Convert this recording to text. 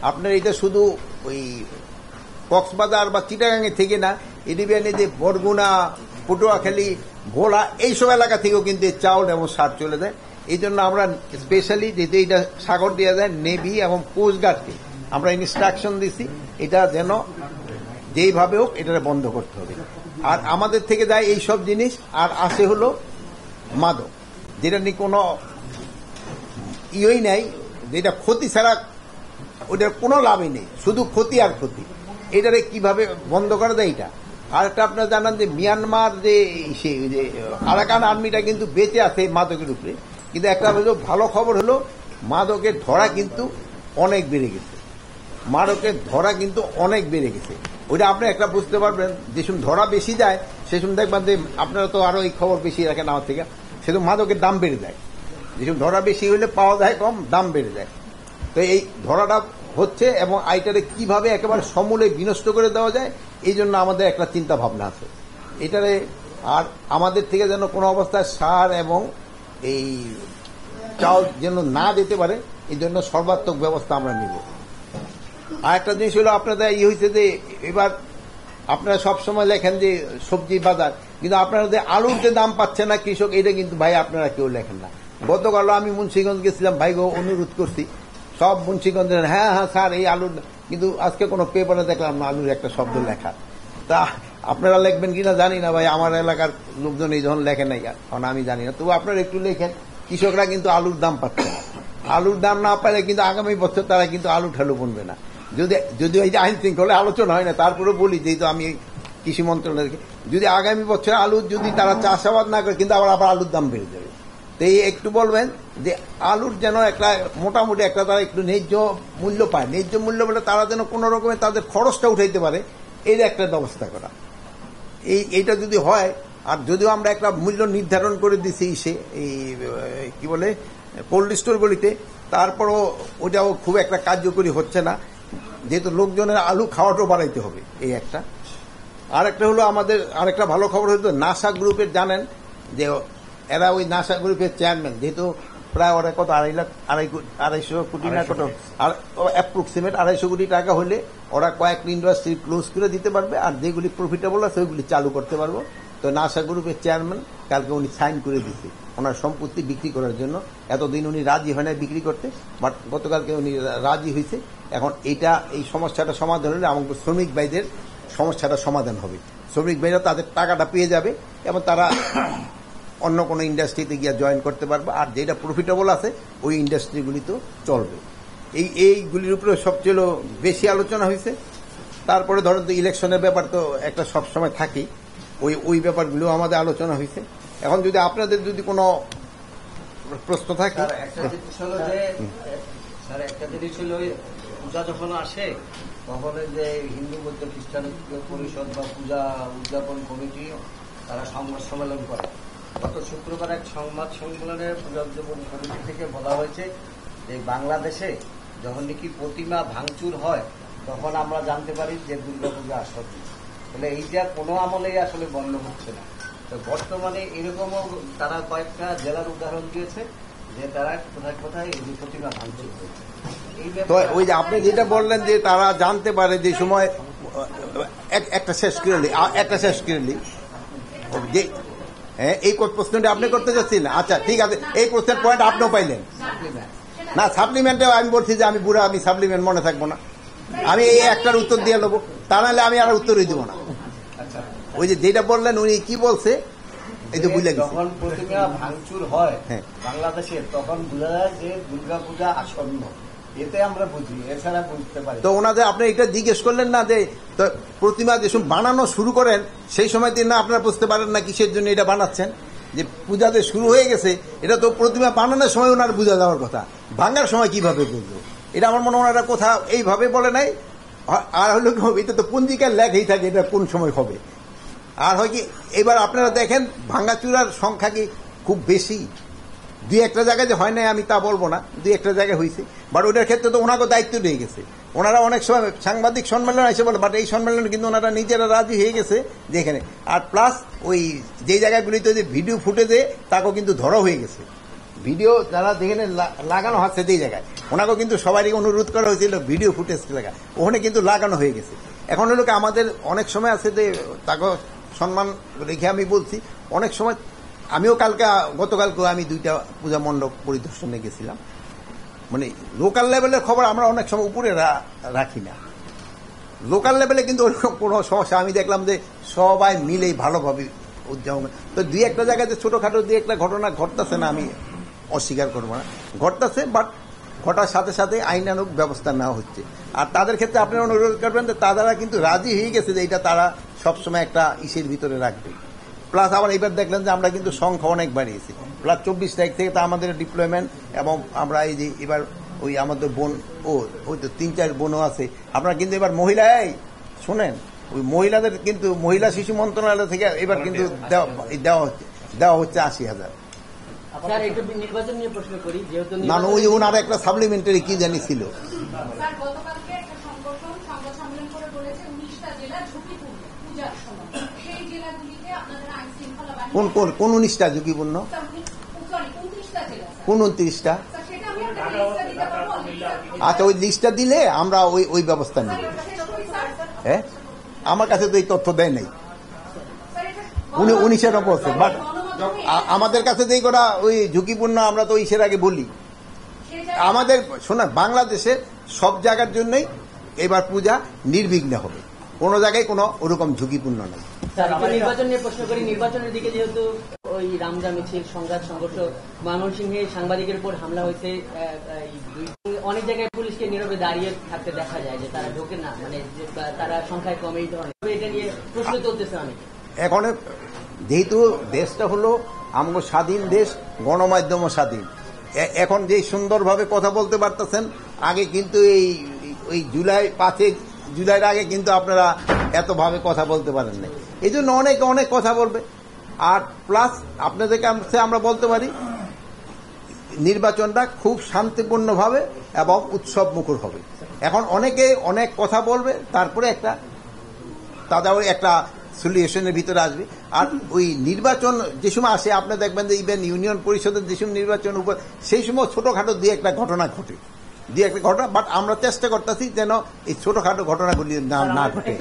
আপনার এটা শুধু ওই কক্সবাজার বা চিটাগাঙে থেকে না, এডিবিয়ানে যে বরগুনা, পটুয়াখালী, ভোলা এইসব এলাকা থেকেও কিন্তু চাউল এবং সার চলে যায়। এই জন্য আমরা স্পেশালি যেতে এটা সাগর দেওয়া যায় নেভি এবং কোস্টগার্ডকে আমরা ইনস্ট্রাকশন দিছি এটা যেন যেইভাবে হোক এটা বন্ধ করতে হবে। আর আমাদের থেকে যায় এইসব জিনিস, আর আসে হলো মাদক, যেটা নিয়ে কোনো ইয়েই নাই, যেটা ক্ষতি ছাড়া ওইটার কোনো লাভই নেই, শুধু ক্ষতি আর ক্ষতি। এটারে কিভাবে বন্ধ করা যায় এটা। আর একটা আপনারা জানান যে মিয়ানমার যে আরাকান আর্মিটা কিন্তু বেঁচে আছে মাদকের উপরে, কিন্তু একটা হলো ভালো খবর হলো মাদকের ধরা কিন্তু অনেক বেড়ে গেছে, মাদকের ধরা কিন্তু অনেক বেড়ে গেছে। ওইটা আপনি একটা বুঝতে পারবেন, যে সময় ধরা বেশি যায় সে সময় দেখবেন যে আপনারা তো আরো এই খবর বেশি রাখেন আমার থেকে, সেজন্য মাদকের দাম বেড়ে যায়। যে সময় ধরা বেশি হলে পাওয়া যায় কম, দাম বেড়ে যায়। তো এই ধরাটা হচ্ছে এবং আইটারে কিভাবে একেবারে সমূলে বিনষ্ট করে দেওয়া যায় এই জন্য আমাদের একটা চিন্তা ভাবনা আছে এটারে। আর আমাদের থেকে যেন কোনো অবস্থায় সার এবং এই চাউল যেন না যেতে পারে এই জন্য সর্বাত্মক ব্যবস্থা আমরা নিব। আর একটা জিনিস হলো আপনাদের হয়েছে যে এবার আপনারা সবসময় লেখেন যে সবজি বাজার, কিন্তু আপনারা যে আলুর যে দাম পাচ্ছে না কৃষক, এটা কিন্তু ভাই আপনারা কেউ লেখেন না। গতকাল আমি মুন্সিগঞ্জ গেছিলাম, ভাইগো অনুরোধ করছি, সব মুন্সিগঞ্জের হ্যাঁ হ্যাঁ স্যার এই আলুর, কিন্তু আজকে কোনো পেপারে দেখলাম না আলুর একটা শব্দ লেখা। তা আপনারা লিখবেন কিনা জানি না ভাই, আমার এলাকার লোকজন এই যখন লেখে নাই কারণ আমি জানি না, তবু আপনারা একটু লেখেন। কৃষকরা কিন্তু আলুর দাম পাচ্ছে না, আলুর দাম না পাইলে কিন্তু আগামী বছর তারা কিন্তু আলু ঠালু বনবে না। যদি এই যে আইন শৃঙ্খলা আলোচনা হয় না, তারপরে বলি যেহেতু আমি কৃষি মন্ত্রণালয়কে, যদি আগামী বছর আলু যদি তারা চাষাবাদ না করে কিন্তু আবার আলুর দাম বেড়ে যাবে। তো এই একটু বলবেন যে আলুর যেন একটা মোটামুটি একটা তারা একটু ন্যায্য মূল্য পায়, ন্যায্য মূল্য বলে তারা যেন কোন রকমের তাদের খরচটা উঠাইতে পারে, এর একটা ব্যবস্থা করা। এইটা যদি হয়, আর যদিও আমরা একটা মূল্য নির্ধারণ করে দিছি সে এই কি বলে কোল্ড স্টোরগুলিতে, তারপরও ওটাও খুব একটা কার্যকরী হচ্ছে না, যেহেতু লোকজনের আলু খাওয়াটাও বাড়াইতে হবে এই একটা। আর একটা হলো আমাদের আরেকটা ভালো খবর হলো নাসা গ্রুপের, জানেন যে এরা ওই নাসা গ্রুপের চেয়ারম্যান, যেহেতু প্রায় ওরা কত 2.5 কোটি না কত, আর অ্যাপ্রক্সিমেট 250 কোটি টাকা হলে ওরা কয়েকটি ইন্ডাস্ট্রি ক্লোজ করে দিতে পারবে, আর যেগুলি প্রফিটেবল আছে ওইগুলি চালু করতে পারবো। তো নাসা গ্রুপের চেয়ারম্যান কালকে উনি সাইন করে দিচ্ছে ওনার সম্পত্তি বিক্রি করার জন্য। এতদিন উনি রাজি হয় না বিক্রি করতে, বাট গতকালকে উনি রাজি হয়েছে। এখন এই সমস্যাটা সমাধান হলে আমাদের শ্রমিক ভাইদের সমস্যাটা সমাধান হবে, শ্রমিক ভাইরা তাদের টাকাটা পেয়ে যাবে এবং তারা অন্য কোনো ইন্ডাস্ট্রিতে গিয়ে জয়েন করতে পারবে, আর যেটা প্রফিটেবল আছে ওই ইন্ডাস্ট্রিগুলি তো চলবে। এইগুলির উপরে সবচেয়ে বেশি আলোচনা হয়েছে। তারপরে ধরেন তো ইলেকশনের ব্যাপার তো একটা সবসময় থাকি, ওই ব্যাপারগুলো আমাদের আলোচনা হয়েছে। এখন যদি আপনাদের যদি কোনো প্রশ্ন থাকে। একটা জিনিস হলো পূজা যখন আসে তখন যে হিন্দু বৌদ্ধ খ্রিস্টান পরিষদ বা পূজা উদযাপন কমিটি তারা সংবাদ সম্মেলন করে। গত শুক্রবার এক সংবাদ সম্মেলনে পূজা উদযাপন কমিটি থেকে বলা হয়েছে যে বাংলাদেশে যখন নাকি প্রতিমা ভাঙচুর হয় তখন আমরা জানতে পারি যে দুর্গা পূজা আসছে। তাহলে এইটা কোনো আমলেই আসলে বন্ধ হচ্ছে না। তো বর্তমানে এরকমও তারা কয়েকটা জেলার উদাহরণ দিয়েছে যে তারা কোথায় কোথায় এই প্রতিমা ভাঙচুর হয়েছে। তো ওই যে আপনি যেটা বললেন যে তারা জানতে পারে যে সময় একটা শেষ করে যে এই প্রশ্নটা আপনি করতে চাচ্ছেন। আচ্ছা ঠিক আছে, এই প্রশ্নের পয়েন্ট আপনিও পাইলেন না। সাপ্লিমেন্টে আমি বলছি যে আমি বুড়া, আমি সাপ্লিমেন্ট মনে থাকবো না, আমি এই একটার উত্তর দিয়ে নেবো, তা নাহলে আমি আর উত্তরই দিব না। ওই যে যেটা বললেন উনি কি বলছে এই তো বুঝলে যখন প্রতিমা ভাঙচুর হয় বাংলাদেশে তখন বোঝা যায় যে দুর্গা পূজা আসন্ন, এতে আমরা বুঝি, এছাড়া বুঝতে পারি। তো ওনাদের আপনি এটা জিজ্ঞেস করলেন না যে প্রতিমা যে সময় বানানো শুরু করেন সেই সময় না আপনারা বুঝতে পারেন না কিসের জন্য এটা বানাচ্ছেন, যে পূজা যে শুরু হয়ে গেছে এটা তো প্রতিমা বানানোর সময় ওনার বোঝা যাওয়ার কথা, ভাঙার সময় কিভাবে বুঝলো? এটা আমার মনে হয় ওনারা কোথাও এইভাবে বলে নাই। আর হলো এটা তো পঞ্জিকার লেখাই থাকে এটা কোন সময় হবে। আর হয় কি এবার আপনারা দেখেন ভাঙাচুরার সংখ্যা কি খুব বেশি? দুই একটা জায়গায় যে হয় নাই আমি তা বলবো না, দুই একটা জায়গায় হয়েছে, বাট ওইটার ক্ষেত্রে তো ওনাকে দায়িত্ব দিয়ে গেছে। ওনারা অনেক সময় সাংবাদিক সম্মেলন এসে বলে, বাট এই সম্মেলনে কিন্তু ওনারা নিজেরা রাজি হয়ে গেছে যেখানে। আর প্লাস ওই যে জায়গাগুলিতে যে ভিডিও ফুটেজে তাকেও কিন্তু ধরা হয়ে গেছে, ভিডিও যারা যেখানে লাগানো হচ্ছে সেই জায়গায়। ওনাকেও কিন্তু সবারই অনুরোধ করা হয়েছিল ভিডিও ফুটেজ লাগা, ওখানে কিন্তু লাগানো হয়ে গেছে। এখন হলো কি আমাদের অনেক সময় আছে যে তাকে সম্মান রেখে আমি বলছি, অনেক সময় আমিও গতকালকে আমি 2টা পূজা মণ্ডপ পরিদর্শনে গেছিলাম। মানে লোকাল লেভেলের খবর আমরা অনেক সময় উপরে রাখি না। লোকাল লেভেলে কিন্তু ওরকম কোনো সমস্যা আমি দেখলাম যে সবাই মিলেই ভালোভাবে উদযাপন। তো 2-1টা জায়গায় যে ছোটখাটো 2-1টা ঘটনা ঘটতেছে না, আমি অস্বীকার করবো না, ঘটতেছে, বাট ঘটার সাথে সাথে আইনানুগ ব্যবস্থা নেওয়া হচ্ছে। আর তাদের ক্ষেত্রে আপনি অনুরোধ করবেন যে তারা কিন্তু রাজি হয়ে গেছে যে এটা তারা সবসময় একটা ইসের ভিতরে রাখবে। প্লাস আবার এবার দেখলেন যে আমরা কিন্তু সংখ্যা অনেক বাড়িয়েছি। প্লাস 24 তারিখ থেকে তো আমাদের ডিপ্লয়মেন্ট, এবং আমরা এই যে এবার ওই আমাদের বোন ওই তো 3-4 বোনও আছে। আপনারা কিন্তু এবার মহিলাই শোনেন, ওই মহিলাদের কিন্তু মহিলা শিশু মন্ত্রণালয় থেকে এবার কিন্তু দেওয়া হচ্ছে 80,000। স্যার একটু নির্বাচন নিয়ে প্রশ্ন করি, যেহেতু না ওই ওনার একটা সাপ্লিমেন্টারি কি জানি ছিল। স্যার গতকালকে একটা সংগঠন সংবাদ সম্মেলন করে বলেছে 19টা জেলা ঝুঁকিপূর্ণ পূজার সময়, সেই জেলাগুলিতে আপনাদের আইন শৃঙ্খলা বাহিনী কোন 19টা ঝুঁকিপূর্ণ? 29টা জেলা কোন 29টা? স্যার সেটা আমি একটা লিস্টটা দিতে পারবো। আচ্ছা ওই লিস্টটা দিলে আমরা ওই ব্যবস্থা নিব। হ্যাঁ আমার কাছে তো এই তথ্য দেয় নাই। 19-এর বলছে, বাট আমাদের কাছে যেই কটা ওই ঝুঁকিপূর্ণ আমরা তো ইসের আগে বলি। আমাদের শোনা বাংলাদেশে সব জায়গার জন্যই এবার পূজা নির্বিঘ্ন হবে, কোনো জায়গায় কোনো ওরকম ঝুঁকিপূর্ণ নেই। স্যার নির্বাচন নিয়ে প্রশ্ন করি, নির্বাচনের দিকে যেহেতু ওই রামজা মিছিল, সংঘাত সংঘর্ষ, ময়মনসিংহে সাংবাদিকের উপর হামলা হয়েছে, অনেক জায়গায় পুলিশকে নীরবে দাঁড়িয়ে থাকতে দেখা যায় যে তারা ঢোকে না, মানে তারা সংখ্যায় কমে এই ধরনের, এটা নিয়ে প্রশ্ন চলতেছে অনেক। এখন যেহেতু দেশটা হলো আমগো স্বাধীন দেশ, গণমাধ্যমও স্বাধীন, এখন যে সুন্দরভাবে কথা বলতে পারতেছেন, আগে কিন্তু ওই 5 জুলাইয়ের আগে কিন্তু আপনারা এতভাবে কথা বলতে পারেন না। এই জন্য অনেক কথা বলবে। আর প্লাস আপনাদেরকে আমরা বলতে পারি নির্বাচনটা খুব শান্তিপূর্ণভাবে এবং উৎসব মুখর হবে। এখন অনেকে অনেক কথা বলবে, তারপরে তাদের একটা সলিউশনের ভিতরে আসবে। আর ওই নির্বাচন যে সময় আসে আপনি দেখবেন যে ইভেন ইউনিয়ন পরিষদের যে সময় নির্বাচন উপর, সেই সময় ছোটখাটো 2-1টা ঘটনা ঘটে, 2-1টা ঘটনা, বাট আমরা চেষ্টা করতেছি যেন এই ছোটখাটো ঘটনাগুলি না ঘটে।